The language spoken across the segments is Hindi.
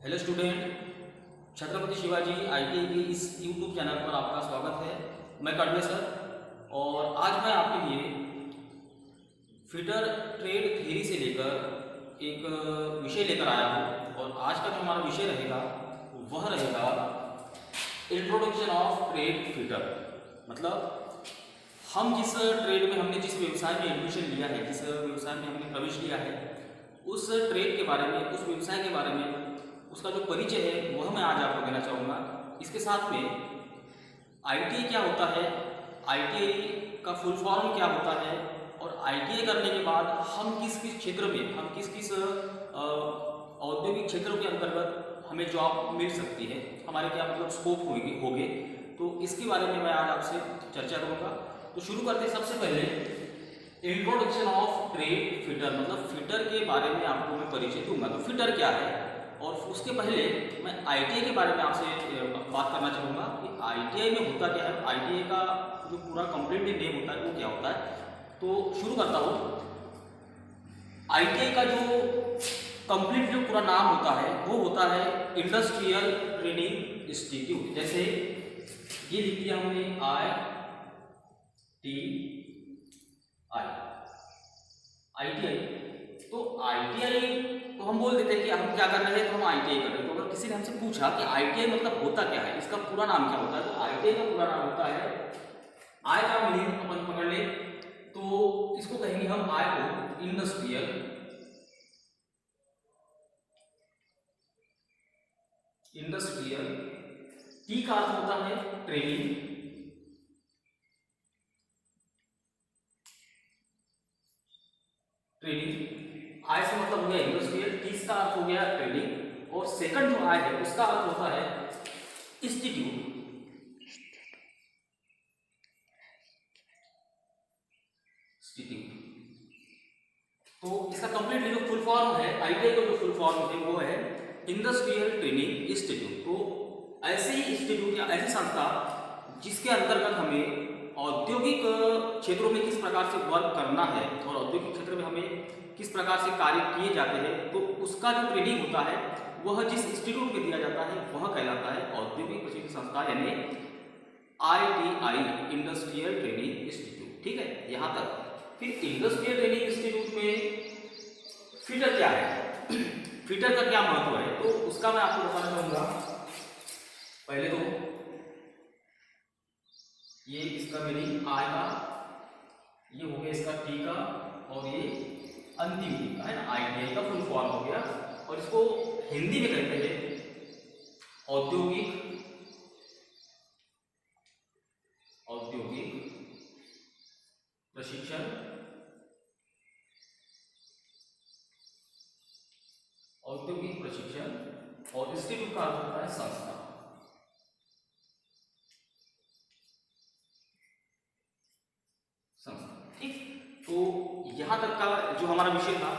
Hello student, Chhatrapati Shivaji ITI के इस यूट्यूब चैनल पर आपका स्वागत है। मैं कड़वे सर और आज मैं आपके लिए फिटर ट्रेड थ्योरी से लेकर एक विषय लेकर आया हूँ और आज का जो हमारा विषय रहेगा वह रहेगा इंट्रोडक्शन ऑफ ट्रेड फिटर। मतलब हम जिस ट्रेड में हमने जिस व्यवसाय में एडमिशन लिया है, जिस व्यवसाय में हमने प्रवेश लिया है, उस ट्रेड के बारे में, उस व्यवसाय के बारे में, उसका जो परिचय है वह मैं आज आपको देना चाहूँगा। इसके साथ में आईटीआई क्या होता है, आईटीआई का फुल फॉर्म क्या होता है और आईटीआई करने के बाद हम किस किस क्षेत्र में, हम किस किस औद्योगिक क्षेत्रों के अंतर्गत हमें जॉब मिल सकती है, हमारे क्या मतलब स्कोप होंगे, तो इसके बारे में मैं आज आपसे चर्चा करूँगा। तो शुरू करते हैं। सबसे पहले इंट्रोडक्शन ऑफ ट्रेड फिटर, मतलब फिटर के बारे में आपको मैं परिचय दूंगा। तो फिटर क्या है, और उसके पहले मैं आईटीआई के बारे में आपसे बात करना चाहूँगा कि आईटीआई में होता क्या है, आईटीआई का जो पूरा कंप्लीट नेम होता है वो क्या होता है। तो शुरू करता हूँ। आईटीआई का जो कंप्लीट जो पूरा नाम होता है वो होता है इंडस्ट्रियल ट्रेनिंग इंस्टीट्यूट। जैसे ये लिख दिया हमने आईटीआई। तो आईटीआई तो हम बोल देते हैं कि हम क्या कर रहे हैं, तो हम आईटीआई कर रहे हैं। तो अगर किसी ने हमसे पूछा कि आईटीआई मतलब होता क्या है, इसका पूरा नाम क्या होता है, तो आईटीआई का पूरा नाम होता है, आई का मीनिंग अपन पकड़ ले तो इसको कहेंगे हम आई को इंडस्ट्रियल टी का अर्थ होता है ट्रेनिंग, आई से मतलब हो गया इंडस्ट्रियल, टी का अर्थ हो गया ट्रेनिंग, और सेकंड जो आई है उसका अर्थ होता है इंस्टीट्यूट। तो इसका कंप्लीटली जो फुल फॉर्म है, आईटीआई का जो फुल फॉर्म है वो है इंडस्ट्रियल ट्रेनिंग इंस्टीट्यूट। तो ऐसे इंस्टीट्यूट या ऐसी संस्था जिसके अंतर्गत हमें औद्योगिक क्षेत्रों में किस प्रकार से वर्क करना है और औद्योगिक क्षेत्र में हमें किस प्रकार से कार्य किए जाते हैं, तो उसका जो ट्रेनिंग होता है वह जिस इंस्टीट्यूट में दिया जाता है वह कहलाता है औद्योगिक प्रशिक्षण संस्था, यानी आईटीआई, इंडस्ट्रियल ट्रेनिंग इंस्टीट्यूट। ठीक है, यहाँ तक। फिर इंडस्ट्रियल ट्रेनिंग इंस्टीट्यूट में फिटर क्या है, फिटर का क्या महत्व है, तो उसका मैं आपको बताना चाहूंगा। पहले तो ये इसका मीनिंग आई का, ये हो गया इसका टी का, और ये अंतिम टी का है ना, आईटीआई का फुल फॉर्म हो गया। और इसको हिंदी में कहते हैं औद्योगिक प्रशिक्षण, औद्योगिक प्रशिक्षण, और इंस्टीट्यूट का अर्थ होता है संस्था। ठीक, तो यहां तक का जो हमारा विषय था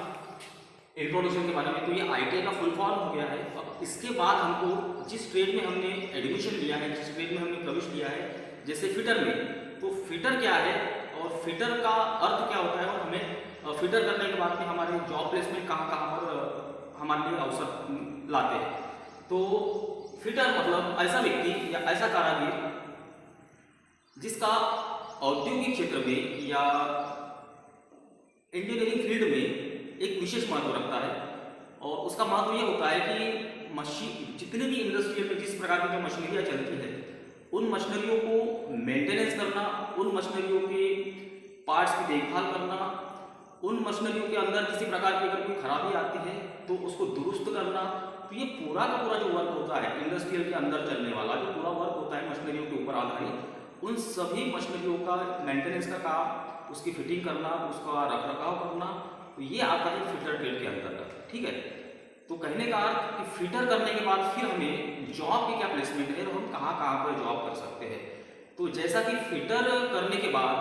इंट्रोडक्शन के बारे में, तो ये आईटीआई का फुल फॉर्म हो गया है। अब इसके बाद हमको जिस ट्रेड में हमने एडमिशन लिया है, जिस ट्रेड में हमने प्रवेश लिया है, जैसे फिटर में, तो फिटर क्या है और फिटर का अर्थ क्या होता है, और हमें फिटर करने के बाद में हमारे जॉब प्लेसमेंट कहाँ कहाँ पर हमारे लिए अवसर लाते हैं। तो फिटर मतलब ऐसा व्यक्ति या ऐसा कारीगर जिसका औद्योगिक क्षेत्र में या इंजीनियरिंग फील्ड में एक विशेष महत्व रखता है। और उसका महत्व यह होता है कि मशीन, जितने भी इंडस्ट्रियल में जिस प्रकार की जो मशीनरियाँ चलती है, उन मशीनरियों को मेंटेनेंस करना, उन मशीनरियों के पार्ट्स की देखभाल करना, उन मशीनरियों के अंदर किसी प्रकार की अगर कोई खराबी आती है तो उसको दुरुस्त करना। तो ये पूरा का पूरा जो वर्क होता है इंडस्ट्रियल के अंदर चलने वाला जो पूरा वर्क होता है मशीनरियों के ऊपर आधारित, उन सभी मशीनरियों का मेंटेनेंस का काम, उसकी फिटिंग करना, उसका रखरखाव करना, तो ये आता है फिटर ट्रेड के अंतर्गत। ठीक है, तो कहने का अर्थ कि फिटर करने के बाद फिर हमें जॉब की क्या प्लेसमेंट है और हम कहाँ कहाँ पर जॉब कर सकते हैं। तो जैसा कि फिटर करने के बाद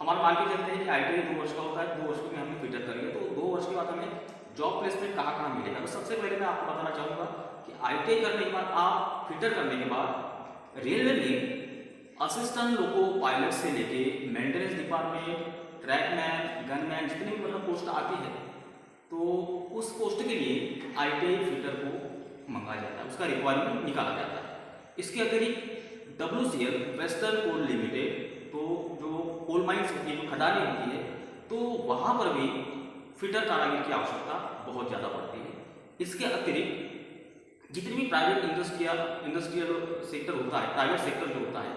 हमारा मान के चलते हैं कि आईटीआई 2 वर्ष का होता है, 2 वर्ष में हमने फिटर कर लिया, तो 2 वर्ष के बाद हमें जॉब प्लेसमेंट कहाँ कहाँ मिलेगा। तो सबसे पहले मैं आपको बताना चाहूँगा कि आईटीआई करने के बाद, आप फिटर करने के बाद रेलवे में असिस्टेंट लोको पायलट से लेके मेंटेनेंस डिपार्टमेंट, ट्रैकमैन, गनमैन, जितने भी मतलब पोस्ट आती है, तो उस पोस्ट के लिए आईटीआई फिटर को मंगा उसका रिक्वायरमेंट निकाला जाता है। इसके अतिरिक्त WCL वेस्टर्न कोल लिमिटेड, तो जो कोल माइंस होती है, जो खदानें होती है, तो वहाँ पर भी फिटर कारागिर की आवश्यकता बहुत ज़्यादा पड़ती है। इसके अतिरिक्त जितनी भी प्राइवेट इंडस्ट्रियल सेक्टर होता है, प्राइवेट सेक्टर जो होता है,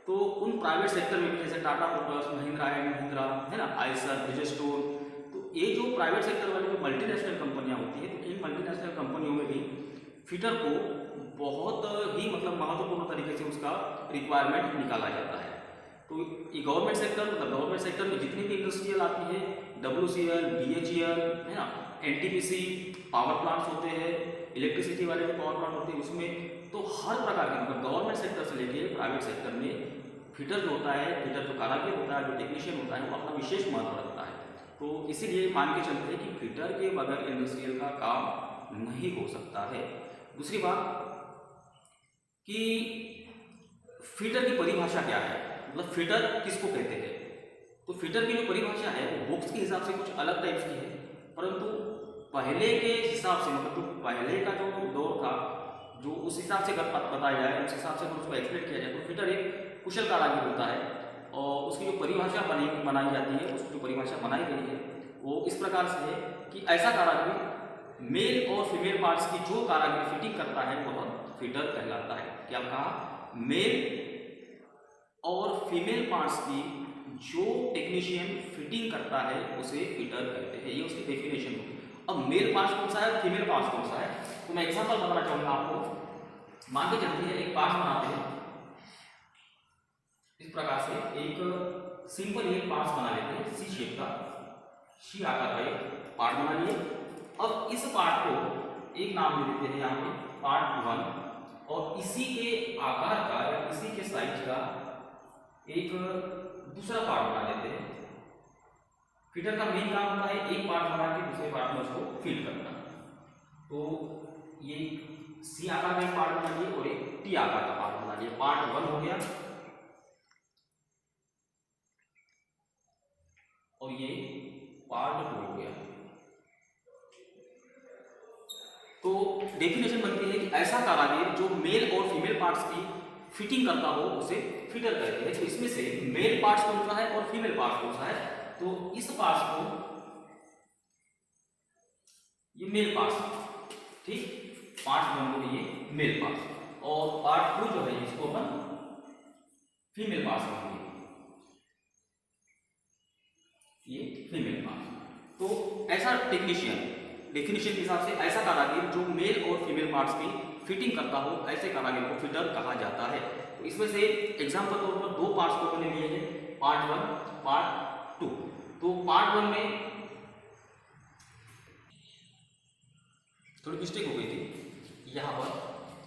तो उन प्राइवेट सेक्टर में भी जैसे टाटा मोटर्स, महिंद्रा एंड महिंद्रा है ना, आइसर, ब्रिजस्टोन, तो ये जो प्राइवेट सेक्टर वाली जो मल्टीनेशनल कंपनियां होती हैं, तो इन मल्टीनेशनल कंपनियों में भी फिटर को बहुत ही मतलब महत्वपूर्ण तरीके से उसका रिक्वायरमेंट निकाला जाता है। तो ये गवर्नमेंट सेक्टर, मतलब गवर्नमेंट सेक्टर में जितनी भी इंडस्ट्रियल आती है, WCL, BHEL है ना, NTPC, पावर प्लांट्स होते हैं, इलेक्ट्रिसिटी वाले जो पावर प्लांट होते हैं उसमें, तो हर प्रकार के मतलब गवर्नमेंट सेक्टर से लेके प्राइवेट सेक्टर में फिटर जो होता है, फिटर जो कारागिर होता है, जो टेक्नीशियन होता है, वो अपना विशेष महत्व रखता है। तो इसीलिए मान के चलते हैं कि फिटर के बगैर इंडस्ट्रियल का काम नहीं हो सकता है। दूसरी बात कि फिटर की परिभाषा क्या है, मतलब फिटर किसको कहते हैं। तो फिटर की जो परिभाषा है वो बुक्स के हिसाब से कुछ अलग टाइप्स की है, परंतु पहले के हिसाब से, मतलब जो पहले का जो दौर था, जो उस हिसाब से अगर बताया जाए, उस हिसाब से अगर उसको एक्सप्लेन किया जाए, तो फिटर एक कुशल कारागिर होता है और उसकी जो परिभाषा बनाई जाती है, उसकी जो परिभाषा बनाई गई है वो इस प्रकार से है कि ऐसा कारागिर मेल और फीमेल पार्ट्स की जो कारागिर फिटिंग करता है वह फिटर कहलाता है। क्या कहा? मेल और फीमेल पार्ट्स की जो टेक्नीशियन फिटिंग करता है उसे फिटर कहते हैं। ये उसकी डेफिनेशन होगी। अब मेल पार्ट्स कौन सा है, फीमेल पार्ट्स कौन सा है, तो मैं एग्जांपल बताना चाहूंगा आपको। मान के चलते हैं एक पार्ट बनाते हैं इस प्रकार से, एक सिंपल एक पार्ट बना लेते हैं, सी शेप का, सी आकार का एक पार्ट बना लिए। अब इस पार्ट को एक नाम दे देते हैं यहाँ पे पार्ट 1, और इसी के आकार का या इसी के साइज का एक दूसरा पार्ट बना लेते हैं। फिटर का मेन काम होता है एक पार्ट बना के दूसरे पार्ट में उसको फिट करना। तो ये सी आकार का एक पार्ट बना लिए और एक टी आकार का पार्ट बना लिए। पार्ट 1 हो गया और ये पार्ट 2 हो गया। तो डेफिनेशन बनती है कि ऐसा कारागिर जो मेल और फीमेल पार्ट्स की फिटिंग करता हो उसे फिटर कहते हैं। तो इसमें से मेल पार्ट्स कौन सा है और फीमेल पार्ट्स कौन सा है, तो इस पार्ट्स को ये मेल पार्ट्स, ठीक, पार्ट 1 को ये मेल पार्ट्स और पार्ट 2 जो है इसको अपन फीमेल पार्ट्स कहेंगे, ये फीमेल पार्ट्स। तो ऐसा टेक्नीशियन डेफिनेशन के हिसाब से ऐसा कारागिर जो मेल और फीमेल पार्ट्स की फिटिंग करता हो, ऐसे कारागिर को फिटर कहा जाता है। तो इसमें से एग्जांपल तौर पर दो पार्ट्स को मैंने लिए हैं, पार्ट 1, पार्ट 2। तो पार्ट 1 में थोड़ी मिस्टेक हो गई थी यहाँ पर।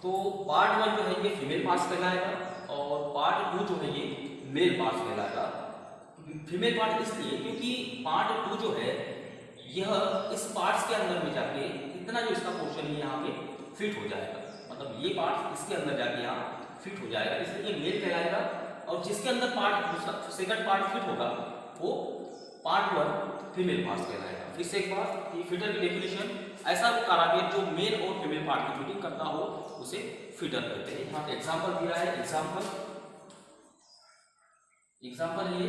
तो पार्ट 1 जो है ये फीमेल पार्ट्स कहलाएगा और पार्ट 2 जो है ये मेल पार्ट्स कहलाएगा। फीमेल पार्ट इसलिए क्योंकि पार्ट 2 जो है यह इस पार्ट्स के अंदर में जाके इतना जो इसका पोर्शन है यहाँ पे फिट हो जाएगा, मतलब ये पार्ट इसके अंदर जाके यहाँ फिट हो जाएगा, इसलिए ये मेल कहलाएगा। और जिसके अंदर पार्ट सेकंड पार्ट फिट होगा वो पार्ट 1 फीमेल पार्ट्स कहलाएगा। फिर से एक बार कि फिटर की डेफिनेशन, ऐसा कारागिर जो मेल और फीमेल पार्ट की फिटिंग करता हो उसे फिटर कहते हैं। यहाँ पे एग्जाम्पल दिया है, एग्जाम्पल ये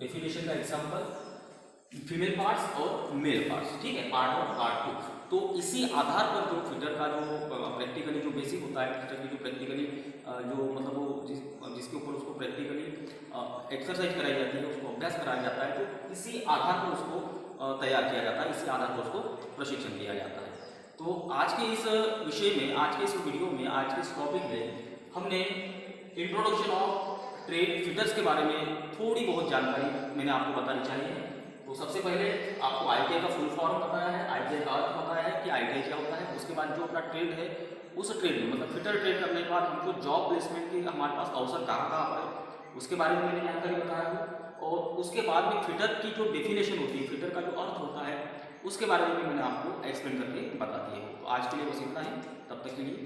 डेफिनेशन का एग्जाम्पल फीमेल पार्ट्स और मेल पार्ट्स, ठीक है, पार्ट 1 पार्ट 2। तो इसी आधार पर जो फिटर का जो प्रैक्टिकली जो बेसिक होता है, फिटर की जो प्रैक्टिकली जो मतलब वो जिसके ऊपर उसको प्रैक्टिकली एक्सरसाइज कराई जाती है, उसको अभ्यास कराया जाता है, तो इसी आधार पर उसको तैयार किया जाता है, इसी आधार पर उसको प्रशिक्षण दिया जाता है। तो आज के इस विषय में, आज के इस वीडियो में, आज के इस टॉपिक में हमने इंट्रोडक्शन ऑफ ट्रेड फिटर्स के बारे में थोड़ी बहुत जानकारी मैंने आपको बतानी चाहिए। तो सबसे पहले आपको ITI का फुल फॉर्म बताया है, ITI का अर्थ बताया है कि ITI क्या होता है। उसके बाद जो अपना ट्रेड है उस ट्रेड में, मतलब फिटर ट्रेड करने के बाद हमको जॉब प्लेसमेंट की हमारे पास अवसर कहाँ कहाँ पर, उसके बारे में मैंने जानकारी बताया है। और उसके बाद में फिटर की जो डेफिनेशन होती है, फिटर का जो अर्थ होता है, उसके बारे में भी मैंने आपको एक्सप्लेन करके बता दिया है। तो आज के लिए बस इतना ही, तब तक के लिए